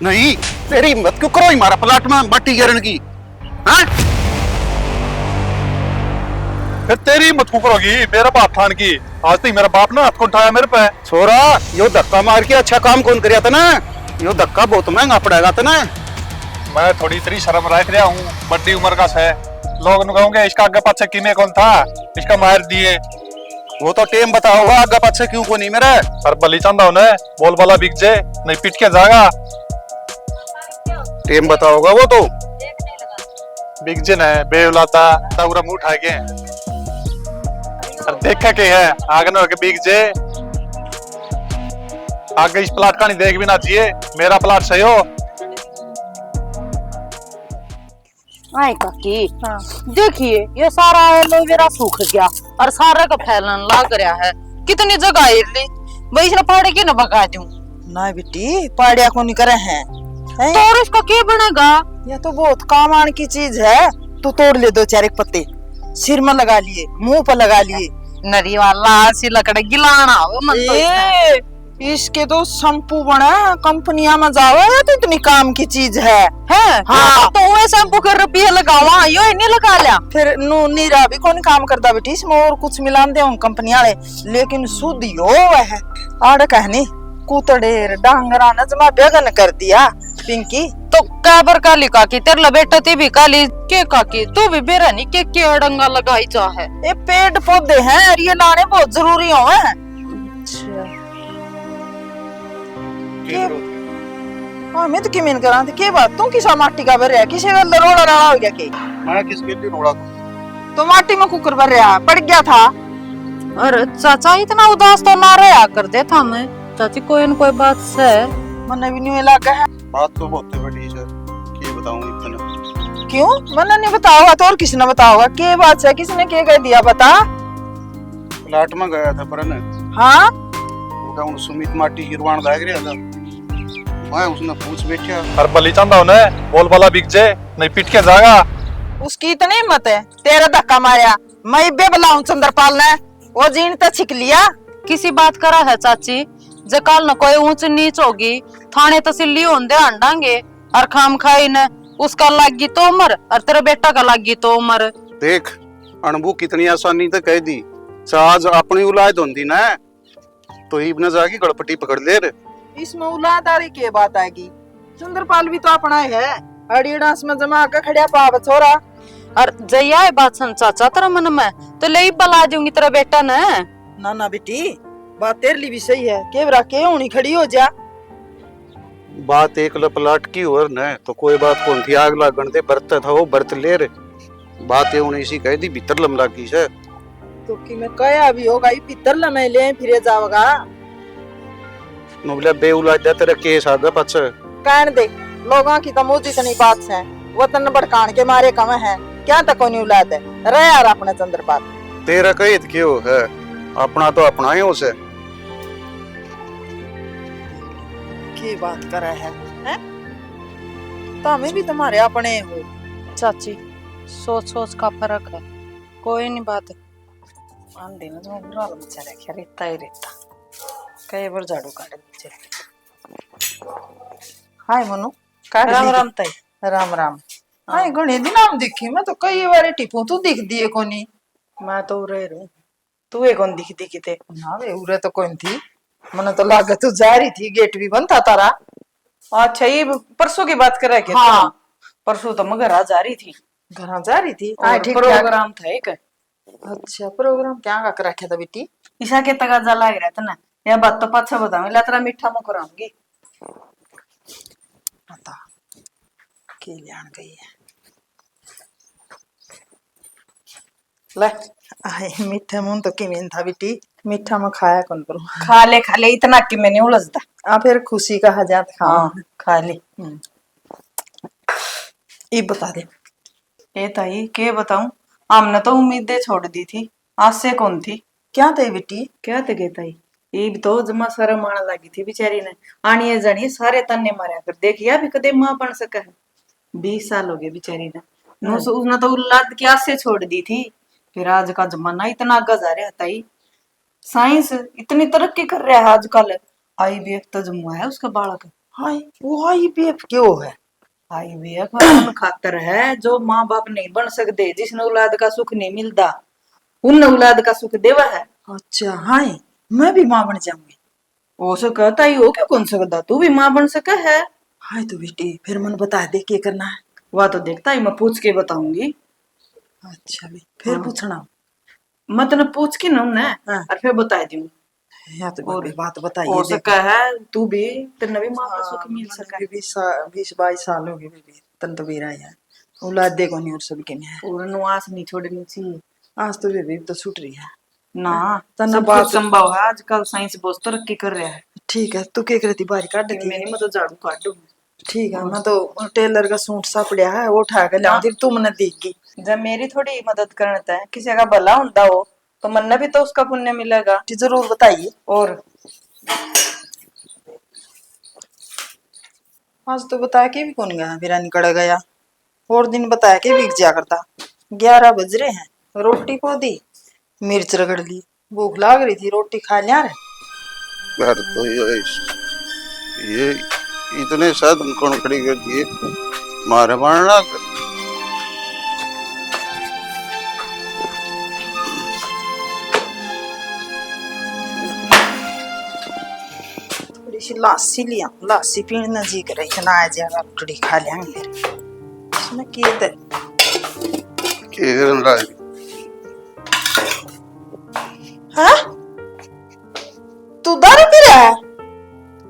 नहीं, तेरी हिम्मत क्यों करो हमारा प्लाट में मट्टी गिरने की? हाँ? फिर तेरी हिम्मत क्यों करोगी मेरा बाप ठान की? आज तक मेरा बाप ना हाथ को उठाया मेरे पे। छोरा, यो धक्का मार के अच्छा काम कौन करिया था ना? यो धक्का बहुत महंगा पड़ेगा था ना। मैं थोड़ी तेरी शर्म रख रहा हूँ, बड़ी उम्र का है। लोग न कहोगे इसका आगे पाछे किने कौन था, इसका मार दिए। वो तो टेम बताओगा आगे पीछे क्यों को नहीं मेरे। पर बली चांदा होने बोल बाला बिक जे नहीं पिट के जाएगा। टेम बताओगा वो तो बिक जे ने बेवलाता तौरा मुंह उठा के और देखा के है आगे न के बिक जे। आगे इस प्लाट का नहीं देख भी ना चाहिए, मेरा प्लाट सही हो। आई काकी, देखिए ये सारा एलोवेरा सूख गया और सारा का फैलन लग रहा है। कितनी जगह इरली भाई इसने पाड़े की न बगा दूं ना बेटी, पाड़िया को नहीं करे हैं तो और इसका क्या बनेगा? यह तो बहुत काम आने की चीज है। तू तोड़ ले दो चार एक पत्ते, सिर में लगा लिए, मुंह पर लगा लिए। नरी वाला सी लकड़ गिलाना हो मन तो इसके तो शैम्पू बना कंपनिया में जाओ तो इतनी काम की चीज है। हाँ तो वह शैम्पू के रुपये लगावा यो नहीं लगा लिया। फिर नू नीरा भी कौन काम करता बेटी, इसमें और कुछ मिलान दे कंपनी वाले, लेकिन शुद्ध यो है। आड़ कहनी कुतड़ेर डांगरा ने जमा बेगन कर दिया पिंकी। तो काबर काली काकी तेरे बेटा ती भी काली के काकी तू भी बेरानी के अड़ंगा लगाई चाहे। ये पेड़ पौधे हैं और ये लाने बहुत जरूरी हो है। मैं तो किमेन करा थे के बात तू किसा माटी का भर रहा किसे वेल रोड़ा राड़ा हो गया के? मैं किसके लिए रोड़ा तो माटी में कुकर भर रहा पड़ गया था। अरे चाचा इतना उदास तो ना रहा कर दे था मैं चाची कोई न कोई बात से मने भी नहीं लगा है। बात तो बहुत बड़ी है, क्या बताऊं इतना। क्यों मने नहीं बताओगा तो और किसने बताओगा? के बात है, किसने के कह दिया बता? प्लाट में गया था पर हाँ उन सुमित माटी गिरवाण लाग रहा था, मैं उसने पूछ बैठा। और बली चांदा होने बोल बाला बिक जे नहीं पिट के जाएगा। उसकी इतनी हिम्मत है तेरा धक्का मारा मैं बे बुलाऊं चंद्रपाल ने, वो जीन तो छिक लिया। किसी बात करा है चाची जे कल न कोई ऊंच नीच होगी थाने तहसीली होंदे आंडांगे और खाम खाई न उसका लागी तो उम्र और तेरे बेटा का लागी तो उम्र। देख अणबू कितनी आसानी से कह दी, आज अपनी औलाद होंदी ना तो इब्ने जाके गड़पटी पकड़ ले रे। इसमें औलादारी की बात आएगी? चंद्रपाल भी तो अपना है, अड़ीडांस में जमा के खड़िया पाव छोरा। और जया है बात सुन चाचा तेरा मन में तो ले बला दूंगी तेरा बेटा न। ना ना बेटी बात तेरे लिए भी सही है, केवरा के होनी खड़ी हो जा। बात एक लपलाट की और न तो कोई बात कौन थी, आग लागण दे बरत था वो बरत ले रे। बात उन्हें इसी कह दी भीतर लमला की से तो कि मैं कया भी होगा ये पितर लमे ले फिरे जाओगा नुबले बेउलाद तेरे केस आगे पछ कहन दे। लोगों की तो मुझ इतनी बात है, वतन भड़कान के मारे कम है, क्या तक कोई औलाद है रहे यार अपने चंद्रपाल। तेरा कहित क्यों है, अपना तो अपना ही उसे। की बात कर रहे हैं तमें भी तुम्हारे अपने हो। चाची सोच सोच का फर्क है, कोई नहीं बात मान देना जो बुरा बेचारा क्या रेता ही रेता कई बार झाड़ू काटे बेचारे। हाय मनु काट राम ली। राम ताई। राम राम। हाय घणे दिन हम दिखी, मैं तो कई बार टिपू तू दिख दिए कोनी। मैं तो उरे रू तू एक कौन दिखी दिखी थे ना वे उरे तो कोई थी, मने तो लागे तू जा रही थी, गेट भी बंद था तारा। अच्छा ये परसों की बात कर रहे थे? हाँ परसों तो मैं घर जा रही थी, घर जा रही थी। हाँ ठीक प्रोग्राम था एक। अच्छा प्रोग्राम क्या का रखा था बेटी? ईशा के तगाजा लग रहा था ना, यह बात तो पाछा बताऊंगी लतरा मीठा मुँह कराऊंगी। बता के लियान गई है ले। आए मीठा मुंह तो किमेन था बेटी, मीठा में खाया कौन करूं। खा ले इतना कि मैंने उलझता। आ फिर खुशी का हजात खा। हाँ खा ले। ये बता दे ए ताई के बताऊं, हमने तो उम्मीदें छोड़ दी थी, आज से कौन थी। क्या थे बेटी? क्या थे गे ताई, ये भी तो जमा शर्म आने लगी थी बेचारी ने। आनिए जानिए सारे तन्ने मारा कर देखिया भी कदे मां बन सका है। 20 साल हो गए बेचारी ने, उसने तो औलाद की आस से छोड़ दी थी। फिर आज का जमाना इतना आगे जा रहा है ताई, साइंस इतनी तरक्की कर रहा है आजकल। IVF तो जमुआ है उसका बालक, हाय वो आईवीएफ क्यों है? आईवीएफ उन खातर है जो माँ बाप नहीं बन सकते, जिसने औलाद का सुख नहीं मिलता, उन औलाद का सुख देवा है। अच्छा हाय, मैं भी माँ बन जाऊंगी। वो सो कहता ही हो क्या कौन सकता, तू भी माँ बन सका है। हाय तो बेटी फिर मन बता दे क्या करना है। वह तो देखता ही मैं पूछ के बताऊंगी। अच्छा भी फिर हाँ। पूछना। मतलब पूछ के ना उन्हें हाँ। और फिर बता दूंगी। या तो और बेटी बात हो बताइए सका है तू भी, तेरे भी माँ का सुख मिल सका है। 20-22 साल हो गए बेबी तन तो बेरा है। औलाद देखो नहीं और सबके में है। और नुआस नहीं छोड़नी चाहिए आज तो बेबी तो छूट रही है ना। तना सब बात। कुछ संभव है, आजकल साइंस बहुत तरक्की कर रहा है। ठीक है तू क्या करती बारी काट देती मैंने मैं तो झाड़ू काट दूँ। ठीक है मैं तो टेलर का सूट सा पड़ा है वो उठा के लाऊं फिर तू मने देगी। जब मेरी थोड़ी मदद करता है, किसी का भला होता हो तो मन भी तो उसका पुण्य मिलेगा। जी जरूर बताइए। और आज तो बता के भी कौन गया मेरा निकल गया। और दिन बता के भी जा करता। 11 बज रहे हैं रोटी को दी मिर्च रगड़ ली भूख लाग रही थी रोटी खा लिया रे। घर तो ये इतने साधन कौन खड़ी कर दिए मारे मारना कर। थोड़ी सी लासी लिया लासी पीने जी कर रही ना आ जाएगा रोटी खा लिया फिर इसमें किए थे। के करन लाग हाँ तू दारू पी रहा है?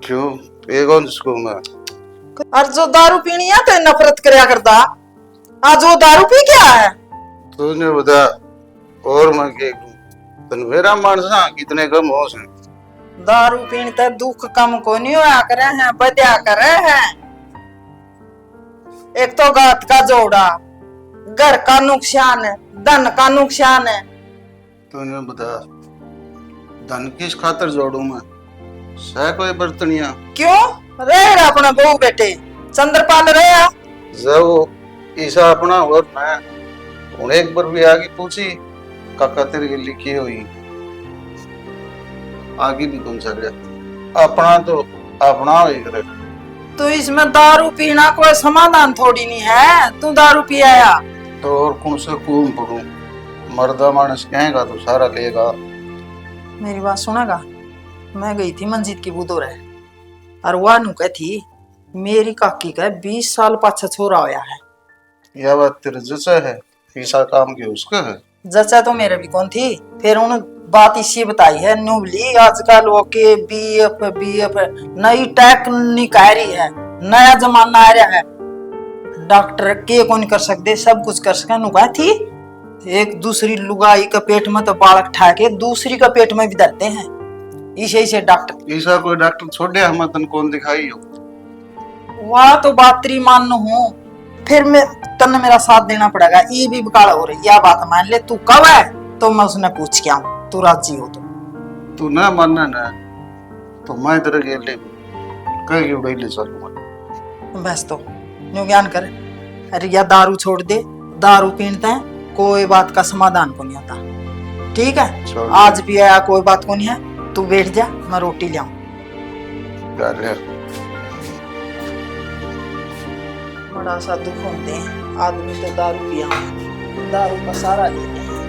क्यों ये कौन जिसको मैं और जो दारू पीनी है तो नफरत करया करता। आज वो दारू पी क्या है? तूने बता और मैं के तन मेरा मानसा कितने कम हो से। दारू पीने तो दुख कम को नहीं होया करे हैं बदया करे हैं। एक तो गात का जोड़ा घर का नुकसान है धन का नुकसान है। तूने बता धन किस खातर जोड़ू मैं सह कोई बर्तनिया क्यों रहे रहा अपना बहू बेटे चंद्रपाल रहा। जब ईसा अपना और मैं हूं एक बार भी आगे पूछी काका तेरे के लिखी हुई आगे भी कौन सा गया अपना तो अपना ही करे। तो इसमें दारू पीना कोई समाधान थोड़ी नहीं है। तू दारू पी आया तो और कौन सा कूम पड़ू मर्दा मानस कहेगा तो सारा लेगा। मेरी बात सुनेगा। मैं गई थी मंजीत की बुदोर है और वह नु थी मेरी काकी का 20 साल पाछा छोरा होया है। यह बात तेरे जैसा है ईसा काम के उसका है। जचा तो मेरे भी कौन थी फिर उन बात इसी बताई है न्यूली आजकल वो के बीएफ नई टेक्निक आ रही है नया जमाना आ रहा है। डॉक्टर के कौन कर सकते सब कुछ कर सके नुका थी। एक दूसरी लुगाई का पेट में तो बालक ठाके दूसरी का पेट में भी धरते हैं इसे डॉक्टर। ईसा कोई डॉक्टर छोड़े हम तन कौन दिखाई हो। वाह तो बातरी मान हूँ फिर मैं तन्ने मेरा साथ देना पड़ेगा। ये भी बकाला हो रही यह बात मान ले तू कब है तो मैं उसने पूछ के आऊं तू राजी हो तो। तू ना मानना ना तो मैं तेरे के लिए कहीं की उड़ाई ले चलूंगा। बस तो न्यू ज्ञान कर। अरे या दारू छोड़ दे दारू पीनते हैं कोई बात का समाधान को नहीं आता। ठीक है आज भी आया कोई बात को नहीं है तू बैठ जा मैं रोटी ले आऊं। बड़ा सा दुख होते हैं आदमी तो दारू पिया दारू का सारा लेते हैं।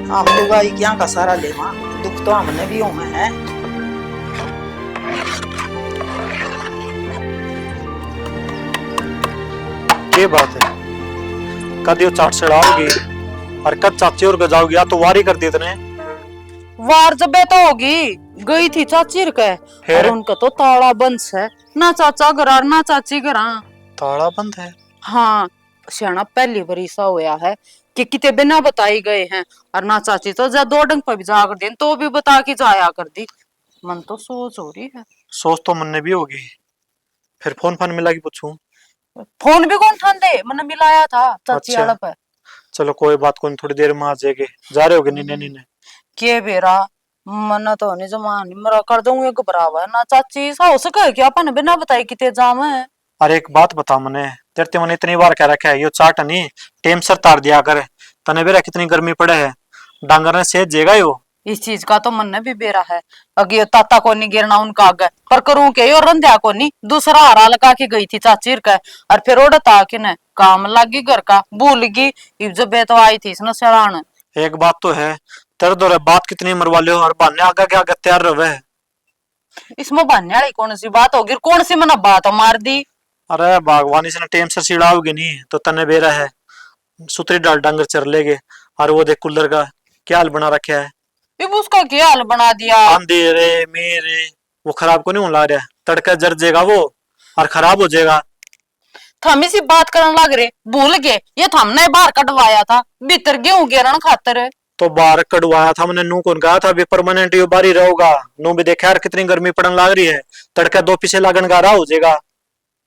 हम लुगाई क्या का सारा ले दुख तो हमने भी हो में है। ये बात है कद यो चाट चढ़ाओगी और कद चाची और गजाओगी या तो वारी कर दी इतने वार जबे तो होगी गई थी चाची के और उनका तो ताड़ा बंद है ना चाचा घर ना चाची घर। ताला बंद है। हाँ सियाना पहली बार ऐसा होया है कि किते बिना बताई गए हैं और ना चाची तो जा दो डंग पर भी जा कर दिन तो भी बता के जाया कर दी। मन तो सोच हो रही है। सोच तो मन ने भी होगी फिर फोन फान मिला की पूछूं। फोन भी कौन ठान दे मन मिलाया था चाची अच्छा। वाला पे। चलो कोई बात को थोड़ी देर में आ जाएगी जा रहे होगे नीने नीने के बेरा मन तो नहीं जमान मरा कर दूं एक बराबर ना चाची सा हो सके कि अपन बिना बताई किते जाम है। अरे एक बात बता मने तेरे मैंने इतनी बार कह रखा है यो चाट नहीं टेम सर तार दिया कर तने बेरा कितनी गर्मी पड़े है डांगर ने सेज जेगा यो। इस चीज का तो मन ने भी बेरा है। अगे ताता को नहीं गिरना उनका आगे पर करूं के और रंध्या को नहीं दूसरा हारा लगा के गई थी चाचीर का और फिर ओडता कि न काम लगी घर का भूल गई। इब जब बेतो आई थी इसने सड़ान। एक बात तो है, तेरे दो बात कितनी मरवा लो और बहाने आगे क्या आगे तैयार रहे। इसमें बनने वाली कौन सी बात होगी, कौन सी मैंने बात मार दी। अरे बागवानी से टेम से सिड़ाओगे नहीं तो तने बेरा है सुतरी डाल डंगर चर लेगे। और वो देख कूलर का क्या हाल बना रखा है। इब उसका क्या हाल बना दिया। अंधेरे मेरे वो खराब को नहीं होने लग रहा, तड़का जर जाएगा वो और खराब हो जाएगा। थम इसी बात करने लग रहे, भूल गए ये तो हमने बाहर कटवाया था भीतर गेहूं गिरन खातर। तो बाहर कड़वाया था मैंने, नू कौन कहा था अभी परमानेंट ये बारी रहोगा। नू भी देखा यार कितनी गर्मी पड़न लग रही है, तड़का दो पीछे लगन का रहा हो जाएगा।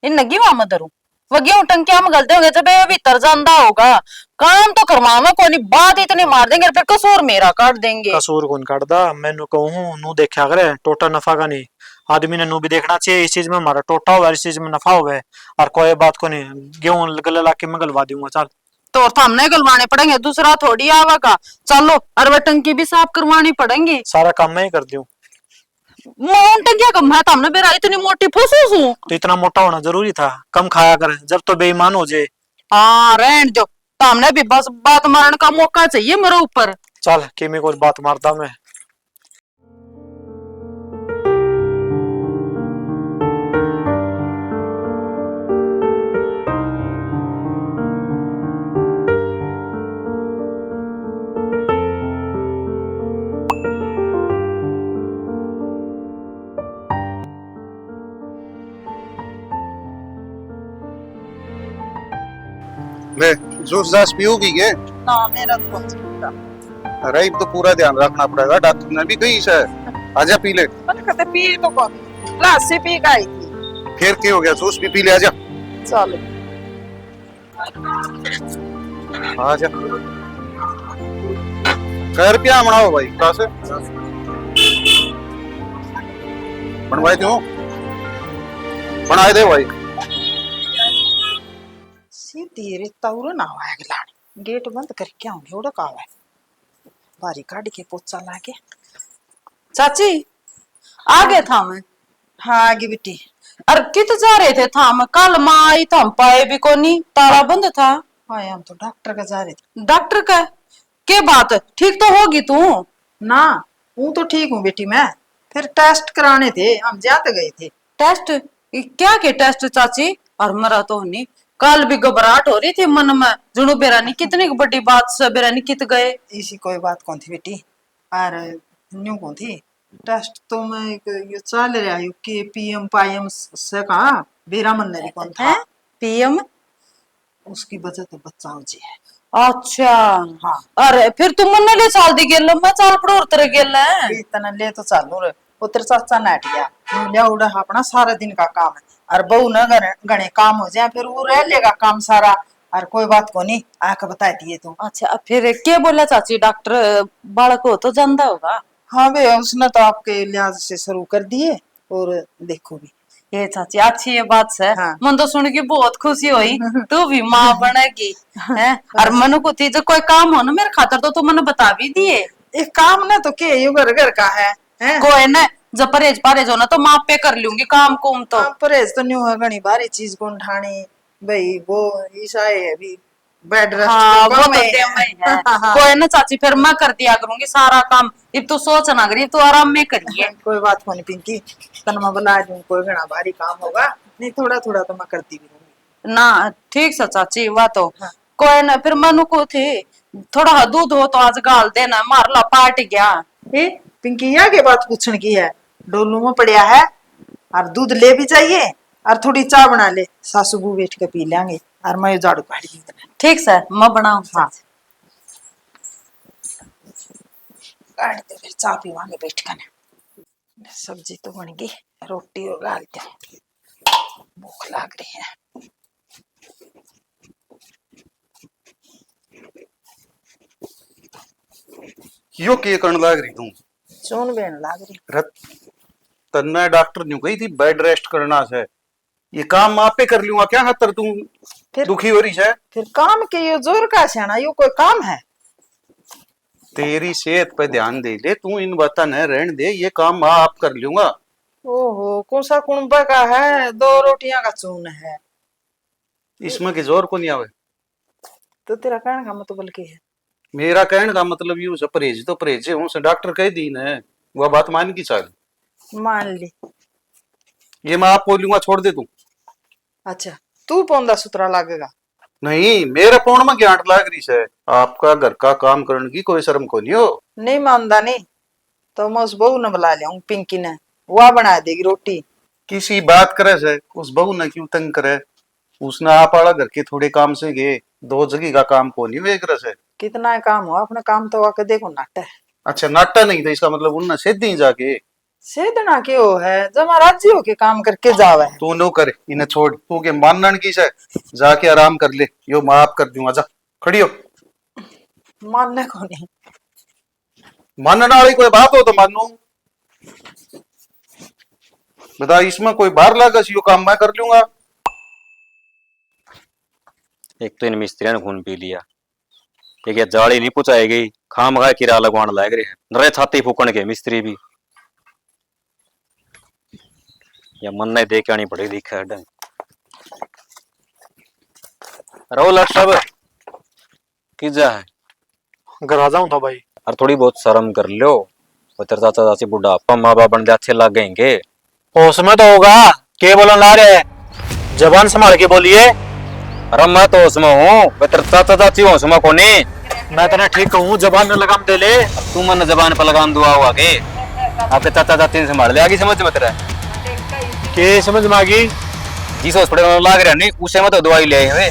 इन नगी वहां मदरू वो गेहूं टंकिया में गलते होंगे जब ये भीतर जांदा होगा। काम तो करवाना कोनी बात इतनी मार देंगे फिर कसूर मेरा काट देंगे। कसूर कौन काटदा, मैनू कहूं नू देखा करे टोटा नफा का नहीं। आदमी ने नू भी देखना चाहिए इस चीज में हमारा टोटा हुआ इस चीज में नफा हुआ है। और कोई बात को नहीं गेहूं गले ला के मैं गलवा दूंगा। चल तो हमने गलवाने पड़ेंगे दूसरा थोड़ी आवागा। चलो और वह टंकी भी साफ करवानी पड़ेंगी। सारा काम मैं ही कर दूं। मोहन टंकिया कम है हमने बेरा इतनी मोटी फसूस हूँ। तो इतना मोटा होना जरूरी था, कम खाया कर जब तो बेईमान हो जाए। हाँ रहन दो तो हमने भी बस बात मारने का मौका चाहिए मेरे ऊपर। चल कि मैं कोई बात मारता मैं। ले जूस जास पियोगी के? ना मेरा तो अरे अब तो पूरा ध्यान रखना पड़ेगा, डॉक्टर ने भी कही से। आजा पी ले। कहते पी तो कौन लासी पी गई थी। फिर क्या हो गया, जूस भी पी ले। आजा चलो आजा। कै रुपया बनाओ भाई, कहाँ से बनवाए दो? बनाए दे भाई। सीधी रे तौर ना आवा गलानी गेट बंद करके आऊंगी ओड़ा का है बारी काट के पोचा लाके। चाची आ गए था मैं। हाँ आगे बेटी। अरे कित जा रहे थे था मैं कल माँ आई था हम पाए भी को नहीं ताला बंद था। हाँ हम तो डॉक्टर का जा रहे थे। डॉक्टर का के बात ठीक तो होगी तू ना? हूँ तो ठीक हूँ बेटी मैं। फिर टेस्ट कराने थे हम जाते गए थे। टेस्ट क्या के टेस्ट चाची? और मरा तो नहीं कल भी घबराहट हो रही थी मन में जुनू बेरानी कितनी बड़ी बात से बेरानी कित गए। इसी कोई बात कौन थी बेटी और न्यू कौन थी टेस्ट तो मैं ये चल रहा है कि पीएम पाईएम से कहा बेरा मन ने भी कौन था पीएम उसकी वजह तो बच्चा हो जी है। अच्छा हाँ। अरे फिर तुम मन ले चाल दी गेल मैं चाल पड़ो उतर गेल इतना ले तो चालू रे उतर चाचा नाट गया लिया उड़ा अपना सारा दिन का काम है और बहू न गणे काम हो जाए फिर वो रह लेगा काम सारा। और कोई बात को नहीं आके बता दिए तुम। अच्छा फिर क्या बोला चाची डॉक्टर बालक हो तो जानता होगा। हाँ बे उसने तो आपके लिहाज से शुरू कर दिए और देखो भी ये चाची अच्छी ये बात से हाँ। मन तो सुन के बहुत खुशी हुई तू भी माँ बनेगी है। और मनु को थी जो कोई काम हो ना मेरे खातर तो मैंने बता भी दिए। एक काम ना तो के यू घर का है कोई ना जब परहेज हो ना तो माँ पे कर लूंगी काम कुम तो। परहेज तो न्यू है घनी बारी चीज को ठाणी भाई वो ईसा है अभी बेड रेस्ट हाँ, वो तो है। कोई ना चाची फिर मैं कर दिया करूंगी सारा काम। अब तो सोच ना करी तो आराम में करिए। कोई बात को नहीं पिंकी तन मैं बुला दूं कोई घना भारी काम होगा नहीं थोड़ा थोड़ा तो मैं करती भी रहूंगी ना। ठीक से चाची वह तो हाँ। कोई ना फिर मनु को थे थोड़ा दूध हो तो आज गाल देना मारला पाट गया। पिंकी आगे बात पूछने की है डोलू में पड़िया है और दूध ले भी चाहिए और थोड़ी चाय बना ले सासू बू बैठ के पी लेंगे और मैं झाड़ू काट दी। ठीक सर मैं बनाऊं हाँ। काट दे फिर चाय पीवांगे बैठ कर। सब्जी तो बन गई रोटी और गाल दे भूख लग रही है। यो के करण लाग रही तुम? चून बेन लाग रही तन्ना डॉक्टर ने कही थी बेड रेस्ट करना से। ये काम आप पे कर लूंगा क्या खातर तुम फिर दुखी हो रही है? फिर काम के ये जोर का छाना यो कोई काम है तेरी सेहत पे ध्यान दे ले, तू इन बाता न रहने दे, ये काम मैं आप कर लूंगा। ओहो, कौन सा कुनबा का है, 2 रोटियां का चून है। इसमें के जोर को नहीं आवे। तो तेरा कहने का मतलब क्या है? मेरा कहने का मतलब यूं से परहेज तो परहेज हूं से, डॉक्टर कह दी न, वह बात मान की चाल। मान ली। ये मैं आप बोलूंगा, छोड़ दे तू। अच्छा, तू पौंदा सुतरा लागेगा? नहीं, मेरे पौन में गांठ लाग रही है। आपका घर का काम करने की कोई शर्म को नहीं हो। नहीं मानदा नहीं तो मैं उस बहू ने बुला लिया, पिंकी ने, वह बना देगी रोटी। किसी बात करे से उस बहू ने क्यों तंग करे? उसने आप आड़ा घर के थोड़े काम से गए, 2 जगह का काम को नहीं वेग रहा है। कितना काम हो, अपने काम तो आके देखो, नाटा है। अच्छा, नाटा नहीं था, इसका मतलब उनने सीधी ही जाके सेदना क्यों है, जमा राजी होके काम करके जावे है। तू नो करे, इन्हें छोड़, तू के मानना की से, जाके आराम कर ले, यो माफ कर दूंगा, जा खड़ी हो। मानने को नहीं। मानने वाली कोई बात हो तो मानू, बता, इसमें कोई बाहर लागा यो काम मैं कर लूंगा। एक तो इन मिस्त्रियों ने खून पी लिया, एक ये जाली नहीं पुचाई गई, खाम खा किरा लगवान लग रहे हैं, नरे छाती फूकण के मिस्त्री भी। या मन नहीं देख आनी पड़ेगी, दिखा है डंग। रो लट सब किजा है, घर आ जाऊं था भाई। और थोड़ी बहुत शर्म कर लो। वो तेरे चाचा चाची बुढ़ापा माँ बाप बन अच्छे लग गएंगे। उसमें तो होगा, के बोलन ला रहे, जबान संभाल के बोलिए। अरे मैं तो उसमें हूँ, मैं तेरे चाचा चाची हूँ, उसमें को नहीं। मैं तेरा ठीक कहूँ, जबान में लगाम दे ले। तू मन जबान पर लगाम दुआ हुआ के आपके चाचा चाची ने संभाल ले, आगे समझ में तेरा के समझ में आ गई। जिस हॉस्पिटल में लाग रहा नहीं, उसे में तो दवाई ले आए हुए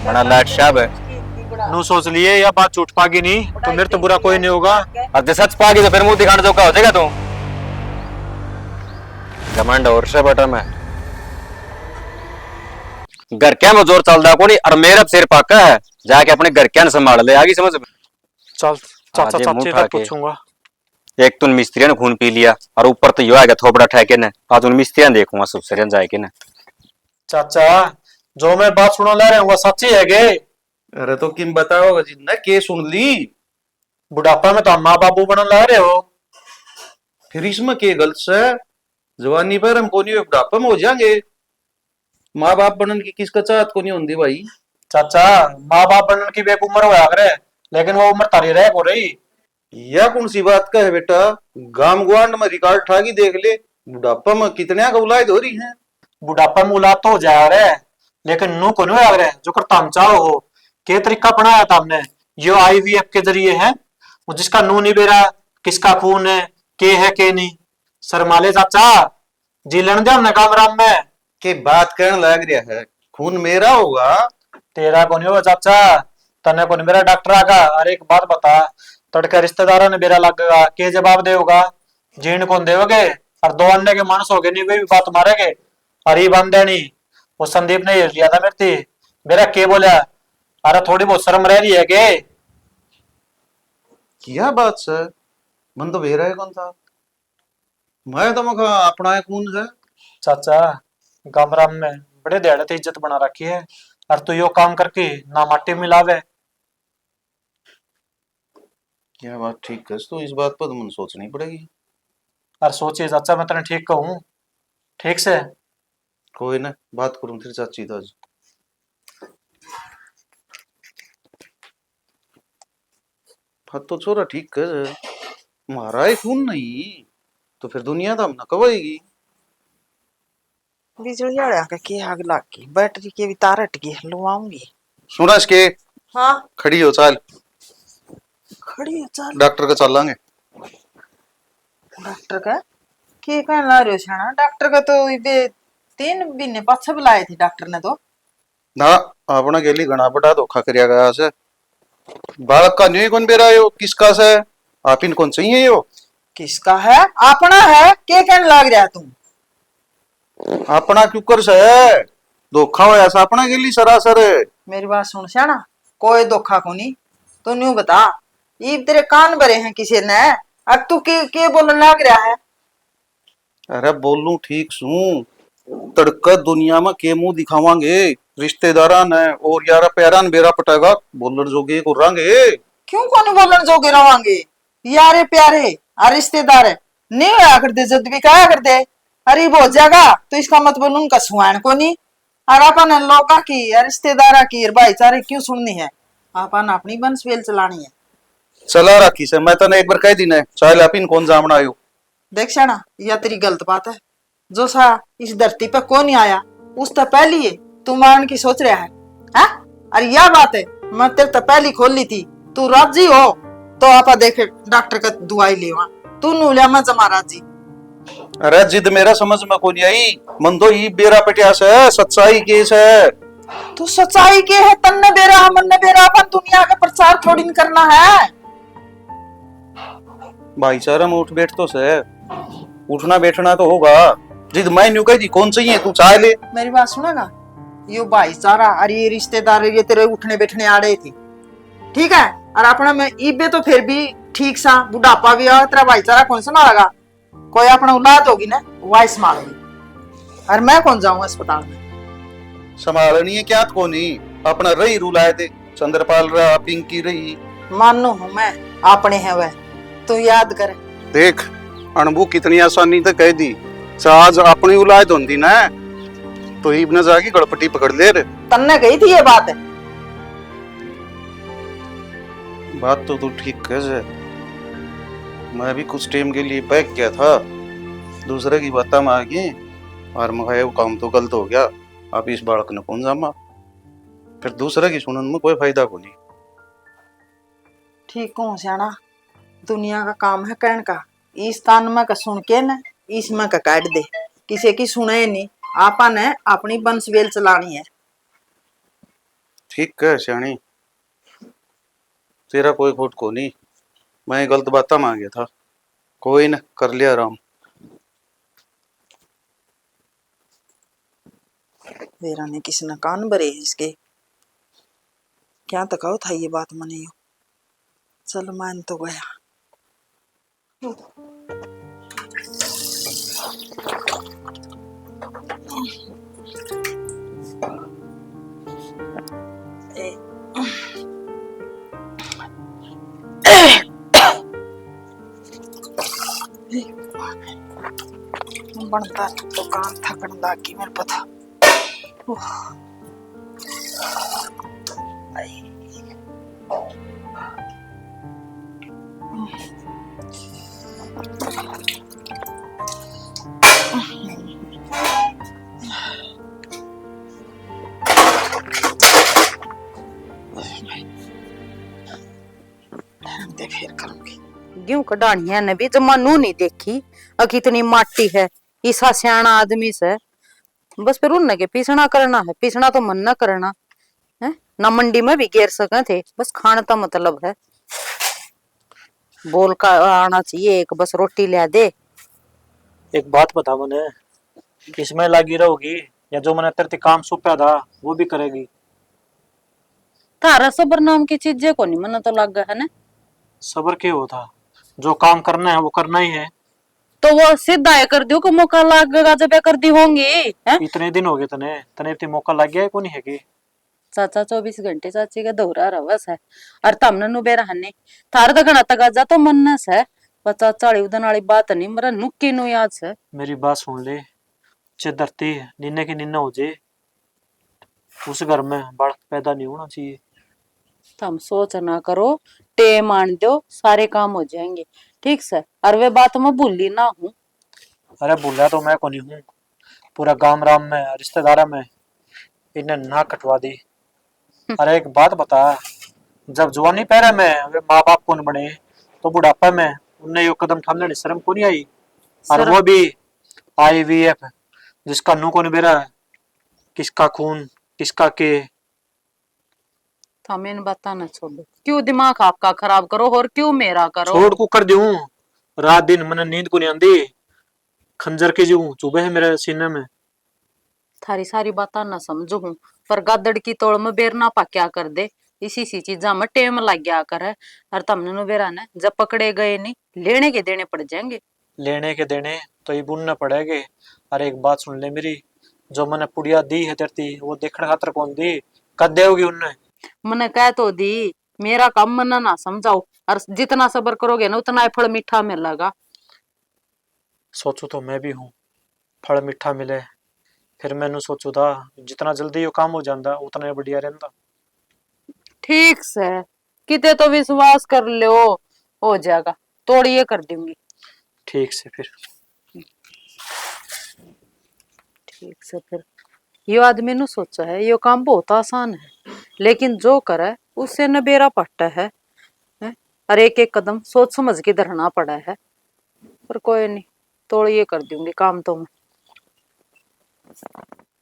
बड़ा लाट साहब है। नू सोच लिए या बात छूट पागी नहीं तो मेरे तो बुरा कोई नहीं होगा। अब जो सच पागी तो फिर मुंह दिखाने जो का हो जाएगा तू। घमंड और से बटा मैं घर क्या में जोर चलता को नहीं, और मेरा सिर पाका है, जाके अपने घर क्या संभाल ले, आगे समझ में। चल चाचा आज ये मुंह चाची उठा तक के। पूछूंगा। एक तो उन मिस्त्री ने खून पी लिया, और ऊपर तो यो आएगा थोपड़ा ठहके ने, आज उन मिस्त्री देखूंगा सुसरियन जाके ने। चाचा जो मैं बात सुना ले रहे हैं वो सच्ची है गे। अरे तो किम बताओ जिन्ना के सुन ली, बुढ़ापा में तो हम माँ बाबू बनने ला रहे हो। फिर इसमें के गलत से? जवानी पर हम कोनी बुढ़ापा में हो जाएंगे, माँ बाप बनन की किसका चाहत को नहीं होती भाई। चाचा माँ बाप बनने की बेक उम्र हुआ करे, लेकिन वो उम्र तारी रह हो रही। यह कौन सी बात का है बेटा? गांव गुआंड में रिकॉर्ड ठाकी देख ले, बुढ़ापा में कितने का उलाद हो रही है। बुढ़ापा में औलाद तो हो जा रहे, लेकिन नू को नहीं आ रहे जो करता हम चाहो हो। के तरीका अपनाया था हमने, जो आईवीएफ के जरिए है, वो जिसका नू नहीं बेरा, किसका खून है, के नहीं। शर्माले चाचा जी लेने दे हमने काम राम में। के बात करने लग रहा है, खून मेरा होगा। तेरा कौन होगा चाचा, तने कौन मेरा डॉक्टर आगा। अरे एक बात बता, तड़के रिश्तेदारों ने बेरा लगेगा, के जवाब देगा? जीण कौन देवगे? और 2 अंडे के मानस हो गए नहीं, वे भी बात मारेगे। अरे बंदे नहीं, वो संदीप ने लिया था मेरे थी, मेरा के बोला। अरे थोड़ी बहुत शर्म रह रही है के? क्या बात सर, मन तो बेरा है कौन था, मैं तो मखा अपना खून है। चाचा गामराम में बड़े दिहाड़े ते इज्जत बना रखी है, और तू यो काम करके ना माटी मिलावे। क्या बात ठीक है, तो इस बात पर तो मन सोचनी पड़ेगी। और सोचिए चाचा, मैं तेने ठीक कहूँ, ठीक से। कोई ना, बात करूं तेरी चाची तो आज। बात तो छोरा ठीक कर, मारा है खून नहीं तो फिर दुनिया तो हम न कवाएगी। बिजली आया के आग लग गई, बैटरी के भी तार हट गई, लुआऊंगी। सुना इसके, हाँ खड़ी हो चाल, खड़ी है, चल। डॉक्टर का चलांगे। डॉक्टर का के कहने ला रहे हो छाना? डॉक्टर का तो इबे 3 महीने पाछे बुलाए थे डॉक्टर ने तो। ना, अपना गेली घना बड़ा धोखा करिया गया से। बालक का न्यू कौन बेरा यो, किसका से? आप इन कौन चाहिए यो? किसका है? अपना है, के कहने लग रहा तुम? अपना क्यों कर से? धोखा हो ऐसा अपना गेली सरासर। मेरी बात सुन श्याना, कोई धोखा को नहीं। तू न्यू बता, ये तेरे कान भरे हैं किसी ने? अब तू के बोलने लग रहा है? अरे बोलूं ठीक सू, तड़का दुनिया में के मुंह दिखावांगे रिश्तेदारा ने, और यारा पैरान बेरा पटेगा बोलर जोगे को रांगे। क्यों कोनी बोलन जोगे रवांगे? यारे प्यारे और रिश्तेदार है, नहीं होया करते जद भी कहा करते अरे वो जाएगा तो इसका मतलब उनका सुहान कोनी। और अपन लोका की रिश्तेदारा की भाईचारे क्यों सुननी है? अपन अपनी बंसवेल चलानी है। चला रखी से मैं तने एक बार कह दी ना, चाहे लापिन कौन जामना आयो। देख शाना, यह तेरी गलत बात है। जो सा इस धरती पे कौन नहीं आया उस तो पहली है तू मान की सोच रहा है, हाँ? अरे यह बात है, मैं तेरे तो पहली खोल ली थी। तू राजी हो तो आपा देखे डॉक्टर का दुआई लेवा, तू नू लिया मैं जमा राजी। अरे जिद मेरा समझ में को नहीं आई, मन तो ई बेरा पटियास है, सच्चाई केस है। तू सच्चाई के है, तन्ने बेरा मन ने बेरा, अपन दुनिया का प्रचार थोड़ी न करना है। भाईचारा में उठ बैठ तो से, उठना बैठना तो होगा। जिद मैं न्यू कही थी कौन चाहिए तू चाय ले। मेरी बात सुनेगा? यो भाईचारा और ये रिश्तेदार ये तेरे उठने बैठने आ रहे थे, ठीक है? और अपना में ईबे तो फिर भी ठीक सा, बुढ़ापा भी आ, तेरा भाईचारा कौन संभालेगा? कोई अपना औलाद होगी ना वही संभालेगी, और मैं कौन जाऊंगा अस्पताल में? संभालनी है क्या को नहीं, अपना रही रुलाए थे, चंद्रपाल रहा, पिंकी रही। मानो हूं मैं अपने है वह, तो याद कर। देख अणबू कितनी आसानी से कह दी, आज अपनी औलाद होती ना तो ईब न जाके गड़पटी पकड़ ले रे। तन्ने गई थी ये बात है। बात तो तू ठीक कह जे, मैं भी कुछ टाइम के लिए बैठ गया था, दूसरे की बातें में आ गई और मैं वो काम तो गलत हो गया। अब इस बालक ने कौन जामा, फिर दूसरे की सुनने में कोई फायदा को नहीं। ठीक हूँ सियाना, दुनिया का काम है कहन का, इस कान में का सुन के न इसमें का काट दे, किसी की सुने नहीं। आपा ने अपनी बंसवेल चलानी है। ठीक है सियाणी, तेरा कोई खोट को नहीं, मैं गलत बात में आ गया था, कोई न कर लिया आराम। मेरा ने किसी ने कान भरे इसके, क्या तकाओ था ये बात मने। चल मान तो गया। बनता तो काम थकन लागी मेरे पता। फिर करूंगी। क्यों कढ़ानी है ने भी जमानू नहीं देखी, अकी इतनी माटी है, ईसा सियाना आदमी से बस फिर उनने के पीसना करना है, पीसना तो मन न करना है ना। मंडी में भी घेर सके थे, बस खाने का मतलब है, बोल का आना चाहिए एक, बस रोटी ले दे। एक बात बता मने, इसमें लगी रहोगी या जो मैंने तेरे काम सौंपा था वो भी करेगी? तारा सबर नाम की चीजें को नहीं मन तो लग गया है ना। सबर क्यों होता, जो काम करना है वो करना ही है। तो वो सीधा है कर दियो को मौका लगेगा जब कर दी होंगी है? इतने दिन हो गए तने तने इतने मौका लग गया है को नहीं है कि? चाचा 24 घंटे चाची का दौरा रवस है, और तमने नु बेरा हन्ने थार दगना तक जा तो मनस है, पचा चाली उदन वाली बात नहीं, मरा नुक्की नु याद से। मेरी बात सुन ले, चे धरती निन्ने की निन्ना हो जाए, उस घर में बालक पैदा नहीं होना चाहिए। तुम सोच ना करो, टे मान दो, सारे काम हो जाएंगे ठीक से, और वे बात मैं भूली ना हूँ। अरे भूला तो मैं को नहीं हूँ, पूरा गांव राम में रिश्तेदारा में इन्हें ना कटवा दी। अरे एक बात बता, जब जवानी पैरा में वे माँ बाप कौन बने तो बुढ़ापा में उन्हें यो कदम थामने की शर्म को नहीं आई, और वो भी IVF, जिसका नू को नहीं बेरा, किसका खून किसका के। थमें बता ना छोड़ो, क्यों दिमाग आपका खराब करो और क्यों मेरा करो। छोड़ को कर दूं, रात दिन मैंने नींद को नहीं आंदी, खंजर के जू चुभे है मेरे सीने में। थारी सारी बात ना समझू हूँ, पर गादड़ की तोड़ में बेर ना पा क्या कर दे, इसी सी चीजा में टेम लग गया कर है, और तमने नु बेरा ने जब पकड़े गए नहीं लेने के देने पड़ जाएंगे। लेने के देने तो ये बुनने पड़ेगे। अरे एक बात सुन ले मेरी, जो मैंने पुड़िया दी है तेरती वो देखने खातर कौन दी, कद देगी उनने? मैंने कह तो दी, मेरा काम मना ना समझाओ, और जितना सब्र करोगे ना उतना ही फल मीठा मिलेगा। सोचू तो मैं भी हूँ फल मीठा मिले, फिर मैंने सोचू था जितना जल्दी यो काम हो जाता उतना ही बढ़िया रहता। ठीक से किते तो विश्वास कर लो, हो जाएगा, तोड़िए कर दूंगी। ठीक से फिर। ठीक से फिर यो आदमी ने सोचा है यो काम बहुत आसान है, लेकिन जो करे उससे न बेरा पट्टा है, हैं? और एक एक कदम सोच समझ के धरना पड़ा है, पर कोई नहीं, तोड़िए कर दूंगी काम तो मैं।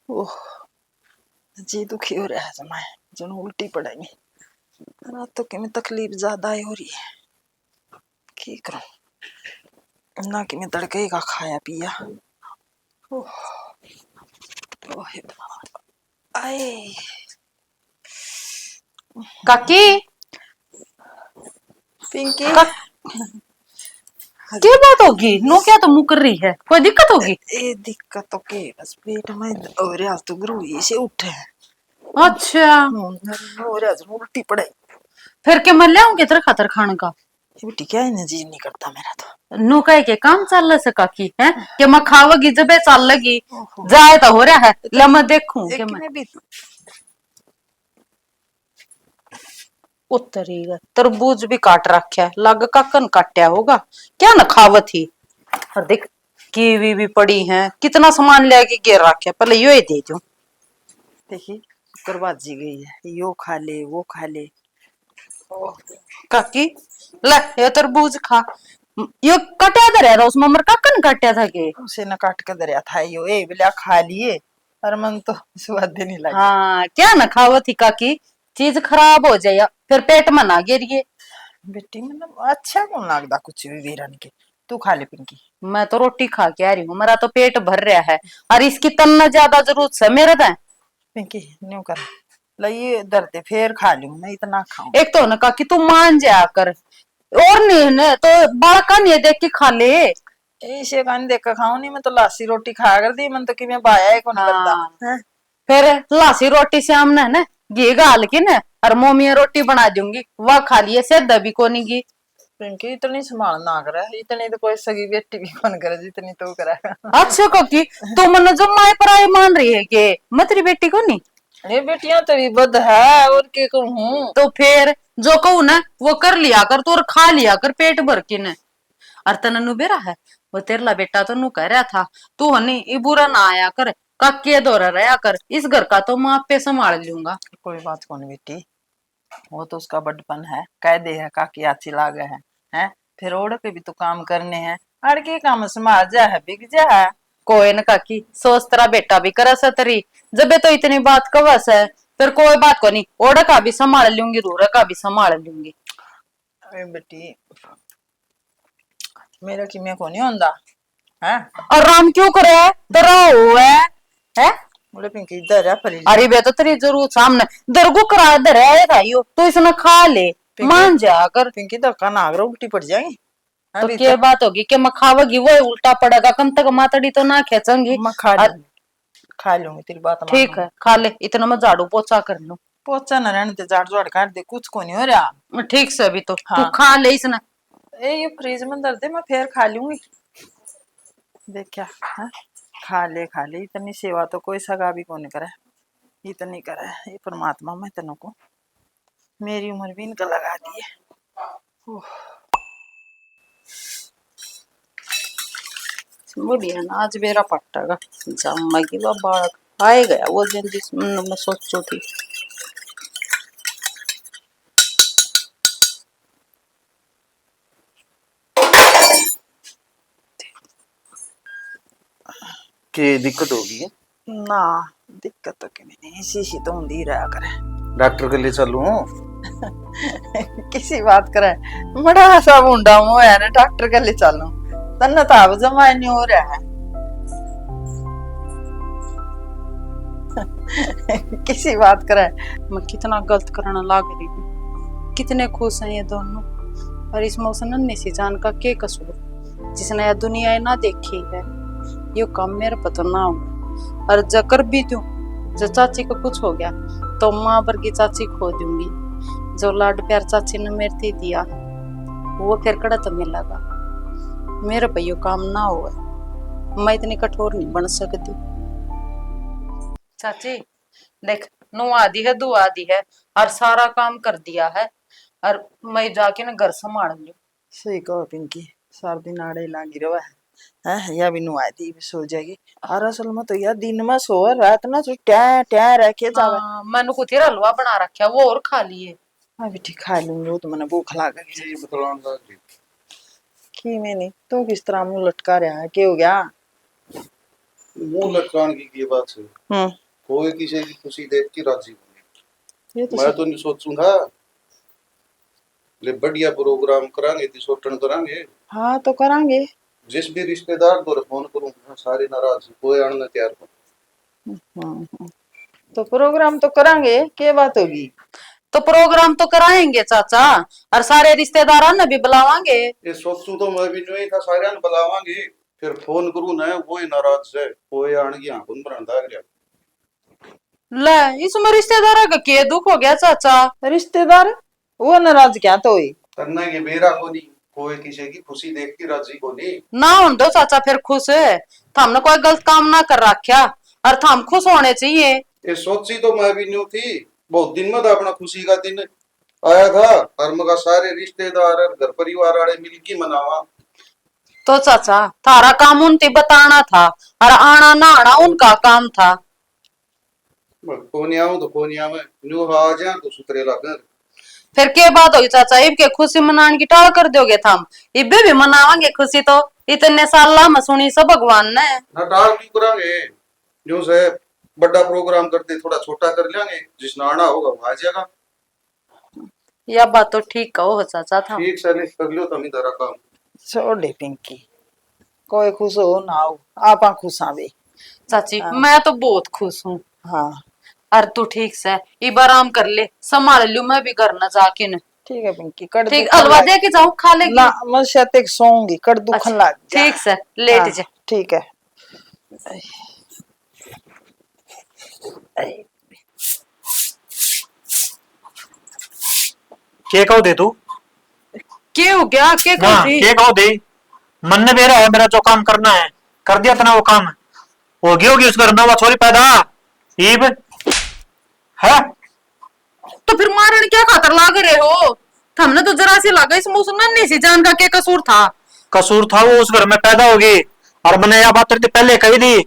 ओह, जी दुखी हो रहा है जमाए, जन उल्टी पड़ेगी। रात तो कि में तकलीफ ज्यादा ही हो रही है, की करूं ना कि मैं तड़के का खाया पिया। ओह, ओह आए काकी, पिंकी क्या बात होगी? नो क्या तो मुँह कर रही है, कोई दिक्कत होगी? ए दिक्कत तो के बस पेट में और आज तो गुरु से उठे अच्छा, और आज उल्टी पड़े। फिर के मैं ले आऊंगी तेरे खातर खाने का। ये बेटी क्या है, जी नहीं करता मेरा तो। नो कह के काम चल रहा काकी है कि मैं खावगी जबे चल लगी, जाए तो हो रहा है, ले मैं देखूं कि मैं भी उतरी तरबूज भी काट रखा है, लग काकन काटया होगा क्या न खावत ही। और देख कीवी भी पड़ी है, कितना सामान लेके गिर रखा है, पहले यो ही दे दूं। देखी शुक्रबाजी गई है, यो खा ले वो खा ले। काकी ले ये तरबूज खा, यो कटा दे उसमें मर काकन काटया था के। उसे न काट कर दरिया था यो, ए बिला खा लिए और मन तो स्वाद नहीं लगा। हाँ क्या न खावत ही काकी, चीज खराब हो जाए फिर पेट में ना गिरिए। बेटी मतलब अच्छा कौन लगता कुछ भी वीरन के, तू खा ले पिंकी। मैं तो रोटी खा के आ रही हूँ, मेरा तो पेट भर रहा है, और इसकी तन्ना ज्यादा जरूरत है मेरे तो। पिंकी न्यू कर लइए दर्द फिर खा लूं मैं, इतना खाऊं। एक तो ना काकी तू मान जा कर, और नहीं न तो बालका नहीं देख के खा ले। ऐसे कान देख कर खाऊं नहीं, मैं तो लासी रोटी खा कर दी, मन तो कि मैं बाया है कौन करता। हाँ। फिर लासी रोटी से हमने ना घी गाल के न और मोमिया रोटी बना दूंगी, वह खा लिए से दबी को नहीं गी। पिंकी इतनी संभाल ना करे, इतनी तो कोई सगी बेटी भी कौन करे जितनी तो करे। अच्छा काकी तू मन जो माए पराई मान रही है कि मतरी बेटी को नहीं? ये बेटियां तो विबद है और के कहूं। तो फिर जो कहू ना वो कर लिया कर तू, और खा लिया कर पेट भर के न। और तन नु बेरा है वो तेरला बेटा तो नु कह रहा था तू हनी ये बुरा ना आया कर, काके दौरा रहा कर, इस घर का तो मैं आप पे संभाल लूंगा। कोई बात कौन बेटी, वो तो उसका बड़पन है, कह दे है काकी अच्छी लागे है फिर ओढ़ के भी तो काम करने हैं, अड़ के काम समाज जा है बिक जा है। कोई न काकी सोच तेरा बेटा भी कर सतरी, जबे तो इतनी बात कवस है, फिर कोई बात को नहीं, ओढ़ का भी संभाल लूंगी, रूर का भी संभाल लूंगी। अरे बेटी मेरा कि मैं को नहीं होंदा है। और राम क्यों करे तेरा हो है? बोले पिंकी इधर है परी। अरे बे तो तेरी जरूर सामने दरगु करा दे रहा था यो, तो इसने खा ले मान जा कर। पिंकी धक्का ना करो उल्टी पड़ जाएगी। तो क्या बात होगी कि मैं खावगी वो उल्टा पड़ेगा, कम तक मातड़ी तो ना खेचंगी। मैं खा लूंगी तेरी बात। ठीक है खा ले, इतना मैं झाड़ू पोछा कर लूं। पोचा न रहने दे, झाड़ झाड़ काट दे, कुछ को नहीं हो रहा। ठीक से अभी तो हाँ। तू खा ले इसने। ये फ्रिज में दर दे, मैं फिर खा लूंगी। देख क्या हाँ? खा ले, इतनी सेवा तो कोई सगा भी कौन करे, इतनी करे ये परमात्मा में तेनों को, मेरी उम्र भी इनका लगा दी है। बढ़िया ना आज मेरा पट्टा जम्मा की वो बालक आए गया वो दिन जिसमें मैं सोचो थी। कि दिक्कत होगी? ना दिक्कत तो कि नहीं, शीशी तो होंदी रहा करे। डॉक्टर के लिए चलूं? किसी बात करे बड़ा सा मुंडा मुंह है ना, डॉक्टर के लिए चलूं तन्ना ताब जमा नहीं हो रहा है। किसी बात करे मैं कितना गलत करना लाग रही हूँ, कितने खुश हैं ये दोनों, और इस मौसम नन्ही सी जान का के कसूर, जिसने यह दुनिया ना देखी है, यो काम मेरे पता ना हो। और जकर भी दूं जो चाची को कुछ हो गया तो माँ वर्गी चाची खो दूंगी, जो लाड प्यार चाची ने मेरे थी दिया वो फिर कड़ा तो मिलेगा। मेरे पे यो काम ना हुआ, मैं इतनी कठोर नहीं बन सकती। चाची देख, नू आदि है दू आदि है और सारा काम कर दिया है और मैं जाके ना घर संभाल लूं। सही कहो पिंकी, सार दिन आड़े लागी रवा है या भी नुआ दी भी सो जाएगी। और असल में तो यार दिन में सो रात ना सो ट्या ट्या रह के जावे। मैंने कुछ हलवा बना रखा वो और खा लिए। मैं भी ठीक खा लूंगी, वो तो मैंने भूख लागेगी। ये बतलाऊंगा जी। की मैंने तो किस तरह मुंह लटका रहा है, क्या हो गया? मुंह लटकाने की बात है, कोई किसी की खुशी देख के राजी होंगे। ये तो मैं तो नहीं सोचूंगा ले बढ़िया प्रोग्राम करांगे ती सोटन करांगे। हाँ तो करांगे। जिस भी रिश्तेदार को फोन करूंगा सारे नाराज, कोई आने तैयार नहीं। तो प्रोग्राम तो करांगे, क्या बात होगी? तो प्रोग्राम तो कराएंगे चाचा और सारे रिश्तेदारों ने भी बुलावांगे। ये सोचू तो मैं भी नहीं था, सारे ने बुलावांगे। फिर फोन करूं ना वो ही नाराज है, कोई आने की आंखों पर अंधा गया। ले इसमें रिश्तेदारों का क्या दुख हो गया चाचा? रिश्तेदार वो नाराज क्या तो हुई? करना ये बेरा को नहीं, कोई किसी की खुशी देख के राजी को नहीं। ना हो दो चाचा फिर खुश है, हमने कोई गलत काम ना कर रखा और हम खुश होने चाहिए। ये सोची तो मैं भी नहीं थी, बहुत दिन में था अपना खुशी का दिन आया था और मगा सारे रिश्तेदार और घर परिवार वाले मिलके मनावा। तो चाचा थारा काम उनसे बताना था और आना ना आना उनका काम था। कोनी आऊं तो कोनी आवे, न्यू आ जा तो सुतरे लागर। फिर क्या बात होगी चाचा, इब के खुशी मनाने की टाल कर दोगे थम? इबे भी मनावांगे खुशी, तो इतने साल में सुनी सब भगवान ने। ना टाल क्यों करांगे, जो से बड़ा प्रोग्राम करते थोड़ा छोटा कर लेंगे, जिसने आना होगा वो आ जाएगा। यह बात तो ठीक कहो चाचा था। ठीक से कर लियो तुम इधर काम। छोड़ दे पिंकी, कोई खुश हो ना हो, आप खुश आवे। चाची मैं तो बहुत खुश हूँ। हाँ और तू ठीक से इब आराम कर ले, संभाल लू मैं भी घर न जाके न। ठीक है पिंकी, कड़ ठीक, दुखन हलवा लाग- दे के जाऊँ खा लेगी? ना मैं शायद एक सोऊंगी, कड़ दुखन लाग जा। ठीक से लेट हाँ, जा। ठीक है। के कहो दे तू क्या हो गया, क्या ना, कर दी? के कहो दे। मन ने बेरा है, मेरा जो काम करना है कर दिया था वो काम होगी उस घर में वो छोरी पैदा ईब है। तो फिर मारने क्या खातर लाग रहे हो? हमने तो जरा सी लागा, इसमें उस नन्ही सी जान का क्या कसूर था? कसूर था वो उस घर में पैदा होगी और मैंने यह बात पहले कही थी,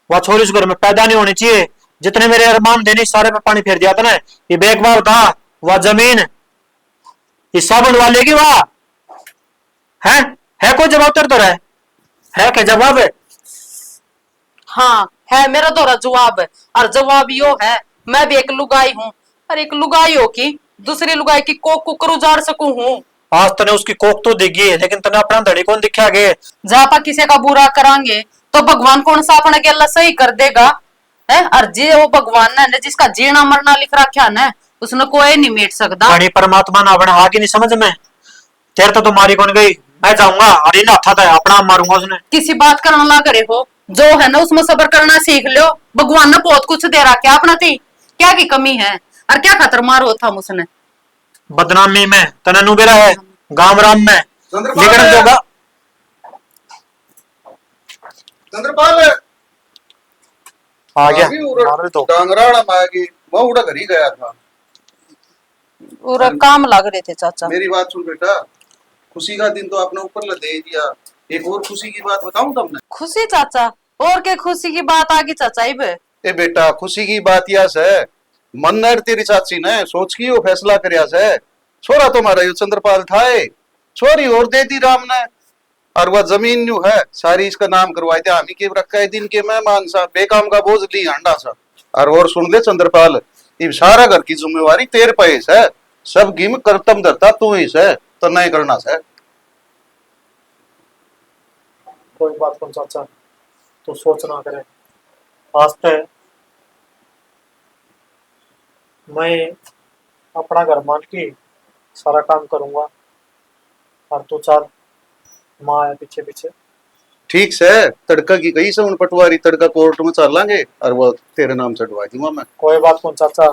वह छोरी उस घर में पैदा नहीं होनी चाहिए। जितने मेरे अरमान देने सारे पे पानी फेर दिया था ना, ये बेकबार था वह जमीन हिस्सा बनवा लेगी वह है कोई जवाब तेरे तो है क्या जवाब है? हाँ है, मेरा दोहरा जवाब है और जवाब यो है, मैं भी एक लुगाई हूँ और एक लुगाई हो की दूसरी लुगाई की कोक कुकर उजाड़ सकूं हूँ। आज तने उसकी कोक तो दिखी है, लेकिन तने अपना धड़ी कौन दिखा गे? जहाँ पर किसी का बुरा करांगे तो भगवान कौन सा अपने के अल्लाह सही कर देगा है? और जे वो भगवान ने जिसका जीना मरना लिख रखा है उसने कोई नहीं मिट सकता। धड़ी परमात्मा ना अपना हाथ ही नहीं समझ में, तेरे तो मारी कौन गई? मैं जाऊंगा अरे ना था अपना मारूंगा उसने। किसी बात करना ना करे हो, जो है ना उसमें सबर करना सीख लो। भगवान ने बहुत कुछ दे रखा अपना थी, क्या की कमी है और क्या खातर मारो था उसने? बदनामी में तने नु बेरा है, गांव राम में लेकर जोगा चंद्रपाल आ गया मारे तो डांगराड़ा में आ गई, मैं उड़ा घर ही गया था। पूरा काम लग रहे थे चाचा। मेरी बात सुन बेटा, खुशी का दिन तो आपने ऊपर ल दे दिया, एक और खुशी की बात बताऊं तुमने? खुशी चाचा? और क्या खुशी की बात आ गई चाचा? इब ए बेटा खुशी की बात यह है, मन्नर तेरी चाची ने सोच की वो फैसला करया से, छोरा तुम्हारा यू चंद्रपाल था, छोरी और दे दी राम ने, और वह जमीन न्यू है सारी इसका नाम करवाए थे। हम ही के रखा है दिन के मेहमान सा, बेकाम का बोझ ली अंडा सा। और सुन ले चंद्रपाल, ये सारा घर की जिम्मेवारी तेरे पे है, सब गिम करतम धरता तू ही है, तो नहीं करना है। कोई बात कौन चाचा, तो सोच ना करे। आज तक मैं अपना घर मान के सारा काम करूंगा और तू चाल माँ है पीछे पीछे। ठीक से तड़का की कही से उन पटवारी तड़का कोर्ट में चलांगे और वो तेरे नाम चढ़वा दूंगा मैं। कोई बात कौन चाचा,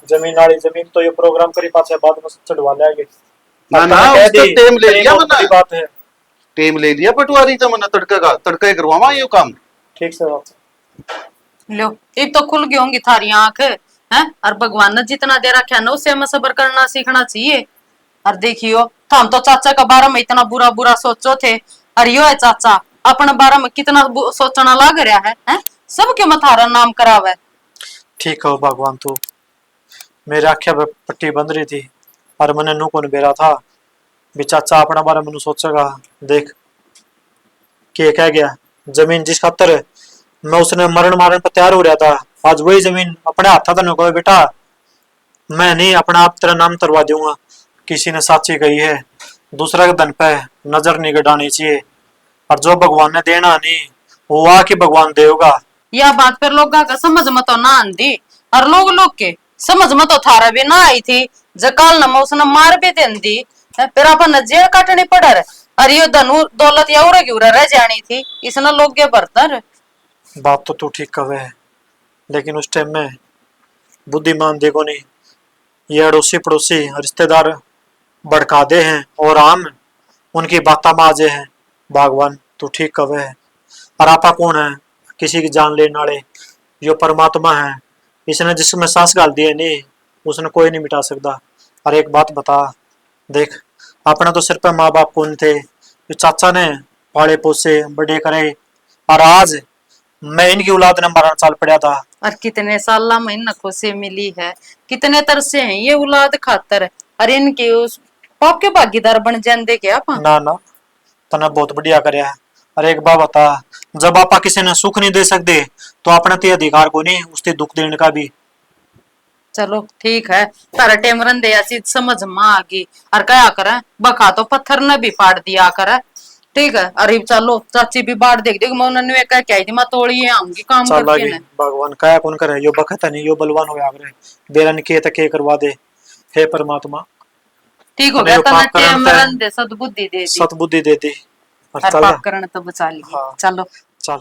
जमीन वाली जमीन तो ये प्रोग्राम करी पाछे बाद में चढ़वा लेंगे। ना ना कह उसका दी, टेम ले ये लिया बहुत बड़ी मना बात है। टेम ले लिया पटवारी तो मना तड़का का तड़का ही करवावा ये काम। ठीक से बात। लो अब तो खुल गई होंगी थारी आंख है। और भगवान ने जितना दे रखा है ना उससे हमें सब्र करना सीखना चाहिए। और देखियो हम तो चाचा के बारे में इतना बुरा बुरा सोचो थे, और यो है चाचा अपने बारे में कितना सोचना लग रहा है? सबके मथारा नाम करावे। ठीक हो भगवान तू, मेरे आख्या पे पट्टी बंध रही थी और मैंने नू को बेरा था भी चाचा अपना बारे में सोचेगा। देख के कह गया जमीन जिस खातर मैं उसने मरण मारन पर तैयार हो रहा था, आज वही जमीन अपने हाथा तो कहो बेटा मैं नहीं अपना आप तेरा नाम तरवा दूंगा। किसी ने साची कही है दूसरा के धन पे नजर नहीं गड़ानी चाहिए, और जो भगवान ने देना नहीं वो आके भगवान देगा। यह बात पर लोग का समझ में तो ना आंदी, और लोग के समझ में तो थारा भी ना आई थी। जकाल न उसने मार भी देन दी, फिर अपन जेल काटनी पड़ और ये धनु दौलत या उरा की उरा रह जानी थी। इसने लोग के बर्तर बात तो तू ठीक कवे है, लेकिन उस टाइम में बुद्धिमान देखो नहीं, ये अड़ोसी पड़ोसी रिश्तेदार भड़का दे हैं और आम उनकी बात में आ जाए हैं। भगवान तू ठीक कवे है, और आपा कौन है किसी की जान लेने वाले, यो परमात्मा है। इसने जिसमें सांस डाल दी है नहीं उसने कोई नहीं मिटा सकता। और एक बात बता देख अपने तो सिर पे माँ बाप कौन थे, जो चाचा ने पाले पोसे बड़े करे, और आज मैं इनकी औलाद ने 12 साल पड़ा था। और कितने साल महीना खुशी मिली है, कितने तरसे हैं ये औलाद खातर, और इनके उस पाप के भागीदार बन जाते क्या अपन। ना ना तने बहुत बढ़िया करया। अरे एक बात बता, जब आपा किसी ने सुख नहीं दे सकते तो अपने ते अधिकार को नहीं उससे दुख देने का भी। चलो ठीक है, तारा टेमरन दे ऐसी समझ में आ गई, और क्या करे बखा तो पत्थर ने भी फाड़ दिया करे। ठीक है अरे चलो चाची भी बाढ़ देख देख मैं उन्होंने क्या कही थी मैं तोड़ी आऊंगी काम चल करके आगे ना। भगवान काया कौन करे, यो बखत नहीं यो बलवान हो आगरे बेरन के तके करवा दे। हे परमात्मा ठीक हो अरे गया यो तना पाप करन टेमरन दे सद्बुद्धि दे दी, सतबुद्धि दे दी। और और चल पाप करने तो बचा लिए। हाँ। चलो चल